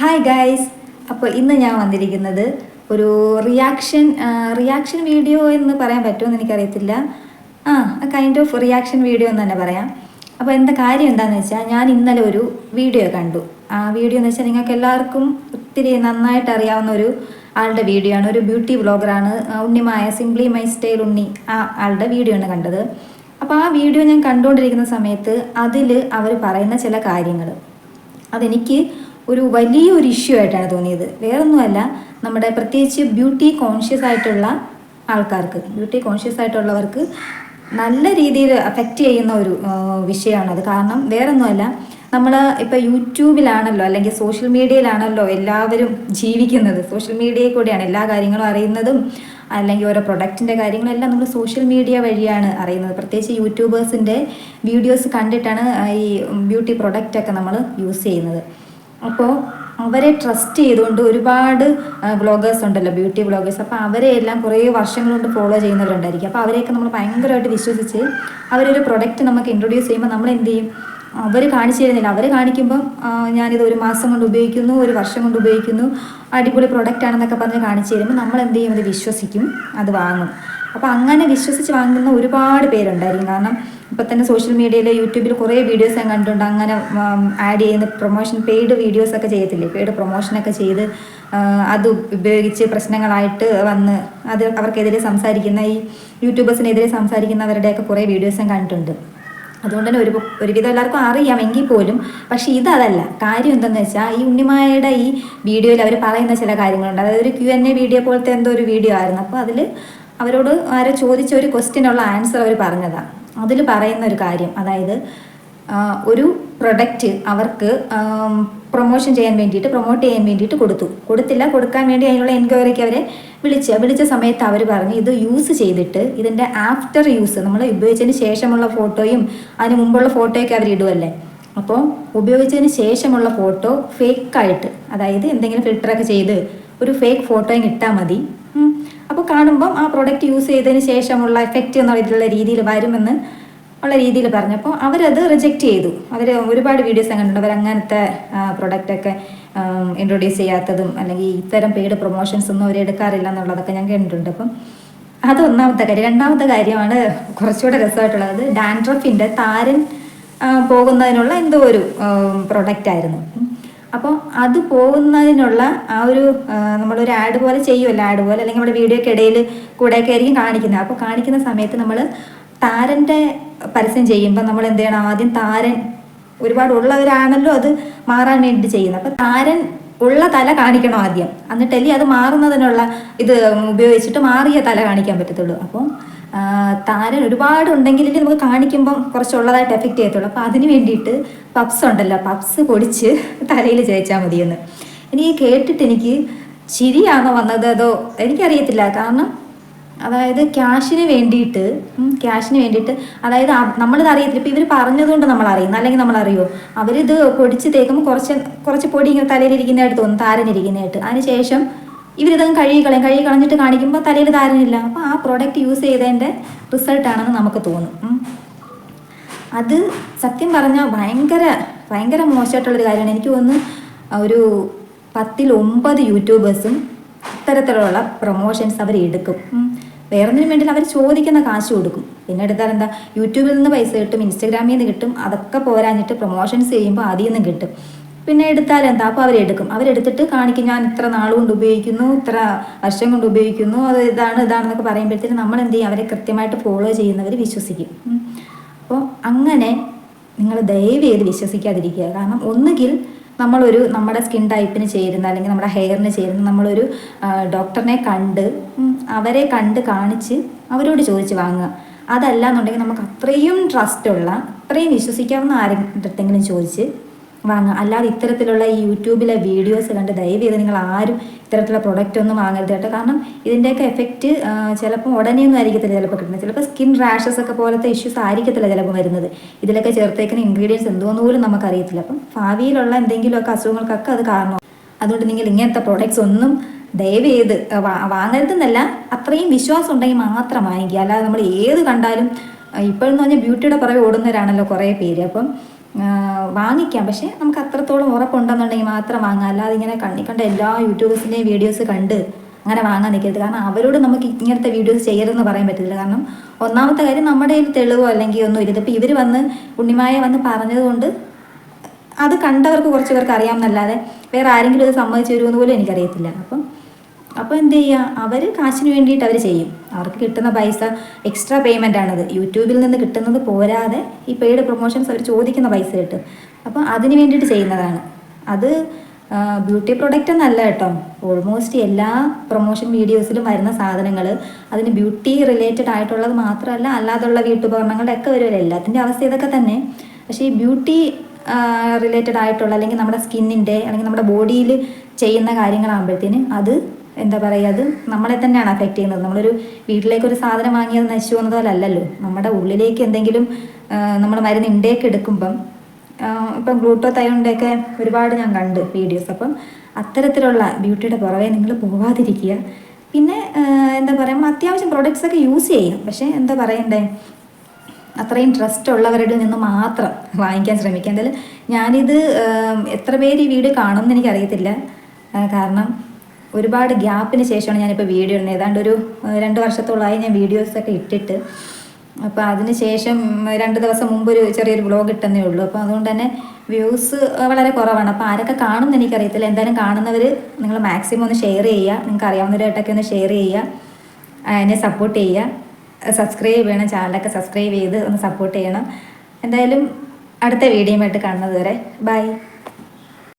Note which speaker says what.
Speaker 1: Hi guys. അപ്പോൾ ഇന്ന് ഞാൻ വന്നിരിക്കുന്നത് ഒരു റിയാക്ഷൻ വീഡിയോ എന്ന് പറയാൻ പറ്റുമെന്ന് എനിക്കറിയത്തില്ല. കൈൻഡ് ഓഫ് റിയാക്ഷൻ വീഡിയോ എന്ന് തന്നെ പറയാം. അപ്പോൾ എന്താ കാര്യം എന്താണെന്ന് വെച്ചാൽ, ഞാൻ ഇന്നലെ ഒരു വീഡിയോ കണ്ടു. ആ വീഡിയോ എന്ന് വെച്ചാൽ നിങ്ങൾക്ക് എല്ലാവർക്കും ഒത്തിരി നന്നായിട്ട് അറിയാവുന്ന ഒരു ആളുടെ വീഡിയോ ആണ്. ഒരു ബ്യൂട്ടി വ്ളോഗറാണ്, Unnimaya simply my style Unni. ആ ആളുടെ വീഡിയോ ആണ് കണ്ടത്. അപ്പോൾ ആ വീഡിയോ ഞാൻ കണ്ടുകൊണ്ടിരിക്കുന്ന സമയത്ത് അതിൽ അവർ പറയുന്ന ചില കാര്യങ്ങൾ അതെനിക്ക് ഒരു വലിയൊരു ഇഷ്യൂ ആയിട്ടാണ് തോന്നിയത്. വേറൊന്നുമല്ല, നമ്മുടെ പ്രത്യേകിച്ച് ബ്യൂട്ടി കോൺഷ്യസ് ആയിട്ടുള്ളവർക്ക് നല്ല രീതിയിൽ അഫക്റ്റ് ചെയ്യുന്ന ഒരു വിഷയമാണത്. കാരണം വേറൊന്നുമല്ല, നമ്മൾ ഇപ്പോൾ യൂട്യൂബിലാണല്ലോ അല്ലെങ്കിൽ സോഷ്യൽ മീഡിയയിലാണല്ലോ എല്ലാവരും ജീവിക്കുന്നത്. സോഷ്യൽ മീഡിയയിൽ കൂടെയാണ് എല്ലാ കാര്യങ്ങളും അറിയുന്നതും, അല്ലെങ്കിൽ ഓരോ പ്രൊഡക്റ്റിൻ്റെ കാര്യങ്ങളെല്ലാം നമ്മൾ സോഷ്യൽ മീഡിയ വഴിയാണ് അറിയുന്നത്. പ്രത്യേകിച്ച് യൂട്യൂബേഴ്സിൻ്റെ വീഡിയോസ് കണ്ടിട്ടാണ് ഈ ബ്യൂട്ടി പ്രൊഡക്റ്റൊക്കെ നമ്മൾ യൂസ് ചെയ്യുന്നത്. അപ്പോൾ അവരെ ട്രസ്റ്റ് ചെയ്തുകൊണ്ട് ഒരുപാട് വ്ളോഗേഴ്സ് ഉണ്ടല്ലോ, ബ്യൂട്ടി വ്ളോഗേഴ്സ്. അപ്പോൾ അവരെ എല്ലാം കുറേ വർഷങ്ങൾ കൊണ്ട് ഫോളോ ചെയ്യുന്നവരുണ്ടായിരിക്കും. അപ്പോൾ അവരെയൊക്കെ നമ്മൾ ഭയങ്കരമായിട്ട് വിശ്വസിച്ച് അവരൊരു പ്രൊഡക്റ്റ് നമുക്ക് ഇൻട്രൊഡ്യൂസ് ചെയ്യുമ്പോൾ നമ്മൾ എന്ത് ചെയ്യും, അവർ കാണിച്ചു തരുന്നില്ല. അവർ കാണിക്കുമ്പം ഞാനിത് ഒരു മാസം കൊണ്ട് ഉപയോഗിക്കുന്നു, ഒരു വർഷം കൊണ്ട് ഉപയോഗിക്കുന്നു, അടിപൊളി പ്രൊഡക്റ്റ് ആണെന്നൊക്കെ പറഞ്ഞ് കാണിച്ചു തരുമ്പോൾ നമ്മൾ എന്ത് ചെയ്യും, അത് വിശ്വസിക്കും, അത് വാങ്ങും. അപ്പോൾ അങ്ങനെ വിശ്വസിച്ച് വാങ്ങുന്ന ഒരുപാട് പേരുണ്ടായിരിക്കും. കാരണം ഇപ്പം തന്നെ സോഷ്യൽ മീഡിയയിൽ യൂട്യൂബിൽ കുറേ വീഡിയോസ് ഞാൻ കണ്ടിട്ടുണ്ട്. അങ്ങനെ ആഡ് ചെയ്യുന്ന പ്രൊമോഷൻ പെയ്ഡ് വീഡിയോസൊക്കെ ചെയ്യത്തില്ലേ, പെയ്ഡ് പ്രൊമോഷനൊക്കെ ചെയ്ത് അത് ഉപയോഗിച്ച് പ്രശ്നങ്ങളായിട്ട് വന്ന് അത് അവർക്കെതിരെ സംസാരിക്കുന്ന, ഈ യൂട്യൂബേഴ്സിനെതിരെ സംസാരിക്കുന്നവരുടെയൊക്കെ കുറേ വീഡിയോസ് ഞാൻ കണ്ടിട്ടുണ്ട്. അതുകൊണ്ട് തന്നെ ഒരുവിധം എല്ലാവർക്കും അറിയാം എങ്കിൽ പോലും. പക്ഷേ ഇതല്ല കാര്യം. എന്തെന്ന് വെച്ചാൽ, ഈ ഉണ്ണിമായയുടെ ഈ വീഡിയോയിൽ അവർ പറയുന്ന ചില കാര്യങ്ങളുണ്ട്. അതായത് ഒരു Q&A വീഡിയോ പോലത്തെ എന്തോ ഒരു വീഡിയോ ആയിരുന്നു. അപ്പോൾ അതിൽ അവരോട് ആരോ ചോദിച്ച ഒരു ക്വസ്റ്റ്യനുള്ള ആൻസർ അവർ പറഞ്ഞതാണ്. അതിൽ പറയുന്ന ഒരു കാര്യം, അതായത് ഒരു പ്രൊഡക്റ്റ് അവർക്ക് പ്രൊമോട്ട് ചെയ്യാൻ വേണ്ടിയിട്ട് കൊടുക്കാൻ വേണ്ടി അതിനുള്ള എൻക്വയറിക്ക് അവരെ വിളിച്ച സമയത്ത് അവർ പറഞ്ഞു, ഇത് യൂസ് ചെയ്തിട്ട് ഇതിൻ്റെ ആഫ്റ്റർ യൂസ്, നമ്മൾ ഉപയോഗിച്ചതിന് ശേഷമുള്ള ഫോട്ടോയും അതിന് മുമ്പുള്ള ഫോട്ടോയൊക്കെ അവർ ഇടുമല്ലേ. അപ്പോൾ ഉപയോഗിച്ചതിന് ശേഷമുള്ള ഫോട്ടോ ഫേക്കായിട്ട്, അതായത് എന്തെങ്കിലും ഫിൽറ്ററൊക്കെ ചെയ്ത് ഒരു ഫേക്ക് ഫോട്ടോയും ഇട്ടാൽ മതി. അപ്പോൾ കാണുമ്പം ആ പ്രൊഡക്റ്റ് യൂസ് ചെയ്തതിന് ശേഷമുള്ള എഫക്റ്റ് എന്നുള്ള രീതിയിൽ വരുമെന്ന് ഉള്ള രീതിയിൽ പറഞ്ഞപ്പോൾ അവരത് റിജക്റ്റ് ചെയ്തു. അവർ ഒരുപാട് വീഡിയോസ് കണ്ടിട്ടുണ്ട്. അവരങ്ങനത്തെ പ്രൊഡക്റ്റൊക്കെ ഇൻട്രൊഡ്യൂസ് ചെയ്യാത്തതും അല്ലെങ്കിൽ ഇത്തരം പെയ്ഡ് പ്രൊമോഷൻസ് ഒന്നും അവർ എടുക്കാറില്ല എന്നുള്ളതൊക്കെ ഞാൻ കണ്ടിട്ടുണ്ട്. അപ്പം അത് ഒന്നാമത്തെ കാര്യം. രണ്ടാമത്തെ കാര്യമാണ് കുറച്ചുകൂടെ രസമായിട്ടുള്ളത്. ഡാൻഡ്രഫിൻ്റെ താരൻ പോകുന്നതിനുള്ള എന്തോ ഒരു പ്രൊഡക്റ്റായിരുന്നു. അപ്പോൾ അത് പോകുന്നതിനുള്ള ആ ഒരു നമ്മളൊരു ആഡ് പോലെ ചെയ്യുമല്ലോ, ആഡ് പോലെ അല്ലെങ്കിൽ നമ്മുടെ വീഡിയോക്ക് ഇടയിൽ കൂടെയൊക്കെ ആയിരിക്കും കാണിക്കുന്നത്. അപ്പോൾ കാണിക്കുന്ന സമയത്ത് നമ്മൾ താരൻ്റെ പരസ്യം ചെയ്യുമ്പോൾ നമ്മൾ എന്ത് ചെയ്യണം, ആദ്യം താരൻ ഒരുപാട് ഉള്ളവരാണല്ലോ അത് മാറാൻ വേണ്ടി ചെയ്യുന്നത്. അപ്പോൾ താരൻ ഉള്ള തല കാണിക്കണം ആദ്യം, എന്നിട്ടല്ലേ അത് മാറുന്നതിനുള്ള ഇത് ഉപയോഗിച്ചിട്ട് മാറിയ തല കാണിക്കാൻ പറ്റത്തുള്ളൂ. അപ്പോൾ താരൻ ഒരുപാട് ഉണ്ടെങ്കിലേ നമുക്ക് കാണിക്കുമ്പം കുറച്ചുള്ളതായിട്ട് എഫക്റ്റ് ചെയ്യത്തുള്ളൂ. അപ്പോൾ അതിന് വേണ്ടിയിട്ട് പപ്സ് ഉണ്ടല്ലോ, പപ്സ് പൊടിച്ച് തലയിൽ ചേച്ചാൽ മതിയെന്ന്. എനിക്ക് കേട്ടിട്ട് എനിക്ക് ചിരിയാണോ വന്നത് അതോ എനിക്കറിയത്തില്ല. കാരണം അതായത് ക്യാഷിന് വേണ്ടിയിട്ട് അതായത് നമ്മളിത് അറിയത്തില്ല. ഇപ്പോൾ ഇവർ പറഞ്ഞതുകൊണ്ട് നമ്മൾ അറിയുന്നു, അല്ലെങ്കിൽ നമ്മൾ അറിയുമോ? അവരിത് പൊടിച്ച് തേക്കുമ്പോൾ കുറച്ച് പൊടി ഇങ്ങനെ തലയിലിരിക്കുന്നതായിട്ട് തോന്നും, താരനിരിക്കുന്നതായിട്ട്. അതിനുശേഷം ഇവരിതങ്ങ് കഴുകി കളഞ്ഞിട്ട് കാണിക്കുമ്പോൾ തലയിൽ താരനില്ല. അപ്പോൾ ആ പ്രോഡക്റ്റ് യൂസ് ചെയ്തതിൻ്റെ റിസൾട്ടാണെന്ന് നമുക്ക് തോന്നും. അത് സത്യം പറഞ്ഞാൽ ഭയങ്കര മോശമായിട്ടുള്ളൊരു കാര്യമാണ്. എനിക്ക് തോന്നുന്നു ഒരു 10-9 യൂട്യൂബേഴ്സും ഇത്തരത്തിലുള്ള പ്രൊമോഷൻസ് അവർ എടുക്കും. വേറൊന്നിനും വേണ്ടിയിട്ട് അവർ ചോദിക്കുന്ന കാശ് കൊടുക്കും. പിന്നെ എടുത്താൽ എന്താ, യൂട്യൂബിൽ നിന്ന് പൈസ കിട്ടും, ഇൻസ്റ്റഗ്രാമിൽ നിന്ന് കിട്ടും. അതൊക്കെ പോരാഞ്ഞിട്ട് പ്രൊമോഷൻസ് ചെയ്യുമ്പോൾ അതിൽ നിന്നും കിട്ടും. പിന്നെ എടുത്താൽ എന്താ, അപ്പോൾ അവരെടുത്തിട്ട് കാണിക്കും, ഞാൻ ഇത്ര നാൾ കൊണ്ട് ഉപയോഗിക്കുന്നു, ഇത്ര വർഷം കൊണ്ട് ഉപയോഗിക്കുന്നു, അത് ഇതാണെന്നൊക്കെ പറയുമ്പോഴത്തേക്കും നമ്മൾ എന്ത് ചെയ്യും, അവരെ കൃത്യമായിട്ട് ഫോളോ ചെയ്യുന്നവർ വിശ്വസിക്കും. അപ്പോൾ അങ്ങനെ നിങ്ങൾ ദയവ് ചെയ്ത് വിശ്വസിക്കാതിരിക്കുക. കാരണം ഒന്നുകിൽ നമ്മുടെ സ്കിൻ ടൈപ്പിന് ചേരുന്ന അല്ലെങ്കിൽ നമ്മുടെ ഹെയറിന് ചേരുന്ന നമ്മളൊരു ഡോക്ടറിനെ അവരെ കാണിച്ച് അവരോട് ചോദിച്ച് വാങ്ങുക. അതല്ല എന്നുണ്ടെങ്കിൽ നമുക്ക് അത്രയും ട്രസ്റ്റുള്ള, അത്രയും വിശ്വസിക്കാവുന്ന ആരെങ്കിലും ചോദിച്ച് വാങ്ങുക. അല്ലാതെ ഇത്തരത്തിലുള്ള ഈ യൂട്യൂബിലെ വീഡിയോസ് കണ്ട് ദയവ് ചെയ്ത് നിങ്ങൾ ആരും ഇത്തരത്തിലുള്ള പ്രൊഡക്റ്റ് ഒന്നും വാങ്ങരുത് കേട്ടോ. കാരണം ഇതിൻ്റെയൊക്കെ എഫക്റ്റ് ചിലപ്പോൾ ഉടനെയൊന്നും ആയിരിക്കത്തില്ല ചിലപ്പോൾ കിട്ടുന്നത്. ചിലപ്പോൾ സ്കിൻ റാഷസ് ഒക്കെ പോലത്തെ ഇഷ്യൂസ് ആയിരിക്കത്തില്ല ചിലപ്പോൾ വരുന്നത്. ഇതിലൊക്കെ ചേർത്തേക്കുന്ന ഇൻഗ്രീഡിയൻസ് എന്തോന്ന് പോലും നമുക്കറിയത്തില്ല. അപ്പം ഭാവിയിലുള്ള എന്തെങ്കിലുമൊക്കെ അസുഖങ്ങൾക്കൊക്കെ അത് കാരണം. അതുകൊണ്ട് നിങ്ങൾ ഇങ്ങനത്തെ പ്രൊഡക്ട്സ് ഒന്നും ദയവ് ചെയ്ത് വാങ്ങരുതെന്നല്ല, അത്രയും വിശ്വാസം ഉണ്ടെങ്കിൽ മാത്രം വാങ്ങിക്കുക. അല്ലാതെ നമ്മൾ ഏത് കണ്ടാലും ഇപ്പോഴെന്ന് പറഞ്ഞാൽ ബ്യൂട്ടിയുടെ പുറകെ ഓടുന്നവരാണല്ലോ കുറേ പേര്. അപ്പം വാങ്ങിക്കാം. പക്ഷേ നമുക്ക് അത്രത്തോളം ഉറപ്പുണ്ടെന്നുണ്ടെങ്കിൽ മാത്രം വാങ്ങാം. അല്ലാതെ ഇങ്ങനെ കണ്ട എല്ലാ യൂട്യൂബേഴ്സിൻ്റെയും വീഡിയോസ് കണ്ട് അങ്ങനെ വാങ്ങാൻ നിൽക്കരുത്. കാരണം അവരോട് നമുക്ക് ഇങ്ങനത്തെ വീഡിയോസ് ചെയ്യരുതെന്ന് പറയാൻ പറ്റില്ല. കാരണം ഒന്നാമത്തെ കാര്യം നമ്മുടെ കയ്യിൽ തെളിവോ അല്ലെങ്കിൽ ഒന്നും ഇല്ല. ഇപ്പോൾ ഇവർ വന്ന് ഉണ്ണിമായ വന്ന് പറഞ്ഞതുകൊണ്ട് അത് കണ്ടവർക്ക് കുറച്ച് പേർക്ക് അറിയാമെന്നല്ലാതെ വേറെ ആരെങ്കിലും അത് സമ്മതിച്ചു തരുമെന്ന് പോലും എനിക്കറിയത്തില്ല. അപ്പോൾ എന്ത് ചെയ്യുക, അവർ കാശിന് വേണ്ടിയിട്ട് അവർ ചെയ്യും. അവർക്ക് കിട്ടുന്ന പൈസ എക്സ്ട്രാ പേയ്മെൻ്റ് ആണത്. യൂട്യൂബിൽ നിന്ന് കിട്ടുന്നത് പോരാതെ ഈ പെയ്ഡ് പ്രൊമോഷൻസ് അവർ ചോദിക്കുന്ന പൈസ കിട്ടും. അപ്പോൾ അതിന് വേണ്ടിയിട്ട് ചെയ്യുന്നതാണ്. അത് ബ്യൂട്ടി പ്രൊഡക്റ്റ് എന്നല്ല കേട്ടോ, ഓൾമോസ്റ്റ് എല്ലാ പ്രൊമോഷൻ വീഡിയോസിലും വരുന്ന സാധനങ്ങൾ അതിന് ബ്യൂട്ടി റിലേറ്റഡ് ആയിട്ടുള്ളത് മാത്രമല്ല, അല്ലാതുള്ള വീട്ടുപകരണങ്ങളുടെ ഒക്കെ വരുമല്ലോ. എല്ലാത്തിൻ്റെ അവസ്ഥ ഇതൊക്കെ തന്നെ. പക്ഷേ ഈ ബ്യൂട്ടി റിലേറ്റഡ് ആയിട്ടുള്ള അല്ലെങ്കിൽ നമ്മുടെ സ്കിന്നിൻ്റെ അല്ലെങ്കിൽ നമ്മുടെ ബോഡിയിൽ ചെയ്യുന്ന കാര്യങ്ങളാകുമ്പോഴത്തേന് അത് എന്താ പറയുക, അത് നമ്മളെ തന്നെയാണ് അഫക്റ്റ് ചെയ്യുന്നത്. നമ്മളൊരു വീട്ടിലേക്കൊരു സാധനം വാങ്ങിയത് നശിച്ചു പോകുന്നത് പോലെ അല്ലല്ലോ. നമ്മുടെ ഉള്ളിലേക്ക് എന്തെങ്കിലും നമ്മൾ മരുന്ന് ഇൻടേക്ക് എടുക്കുമ്പം ഇപ്പം ഗ്ലൂട്ടോതയോണിൻ്റെയൊക്കെ ഒരുപാട് ഞാൻ കണ്ട് വീഡിയോസ്. അപ്പം അത്തരത്തിലുള്ള ബ്യൂട്ടിയുടെ പുറകെ നിങ്ങൾ പോകാതിരിക്കുക. പിന്നെ എന്താ പറയുക, അത്യാവശ്യം പ്രൊഡക്ട്സൊക്കെ യൂസ് ചെയ്യാം. പക്ഷേ എന്താ പറയണ്ടേ, അത്രയും ട്രസ്റ്റ് ഉള്ളവരുടെ നിന്ന് മാത്രം വാങ്ങിക്കാൻ ശ്രമിക്കുക. എന്തായാലും ഞാനിത് എത്ര പേര് ഈ വീഡിയോ കാണുമെന്ന് എനിക്കറിയത്തില്ല. കാരണം ഒരുപാട് ഗ്യാപ്പിന് ശേഷമാണ് ഞാനിപ്പോൾ വീഡിയോ ഇടുന്നത്. ഏതാണ്ട് ഒരു 2 വർഷത്തോളമായി ഞാൻ വീഡിയോസൊക്കെ ഇട്ടിട്ട്. അപ്പോൾ അതിന് ശേഷം 2 ദിവസം മുമ്പ് ഒരു ചെറിയൊരു വ്ളോഗ് ഇട്ടെന്നേ ഉള്ളൂ. അപ്പോൾ അതുകൊണ്ട് തന്നെ വ്യൂസ് വളരെ കുറവാണ്. അപ്പോൾ ആരൊക്കെ കാണുമെന്ന് എനിക്കറിയത്തില്ല. എന്തായാലും കാണുന്നവർ നിങ്ങൾ മാക്സിമം ഒന്ന് ഷെയർ ചെയ്യുക. നിങ്ങൾക്ക് അറിയാവുന്നവരായിട്ടൊക്കെ ഒന്ന് ഷെയർ ചെയ്യുക, എന്നെ സപ്പോർട്ട് ചെയ്യുക. സബ്സ്ക്രൈബ് ചെയ്യണം, ചാനലൊക്കെ സബ്സ്ക്രൈബ് ചെയ്ത് ഒന്ന് സപ്പോർട്ട് ചെയ്യണം. എന്തായാലും അടുത്ത വീഡിയോയുമായിട്ട് കാണുന്നത് വരെ ബൈ.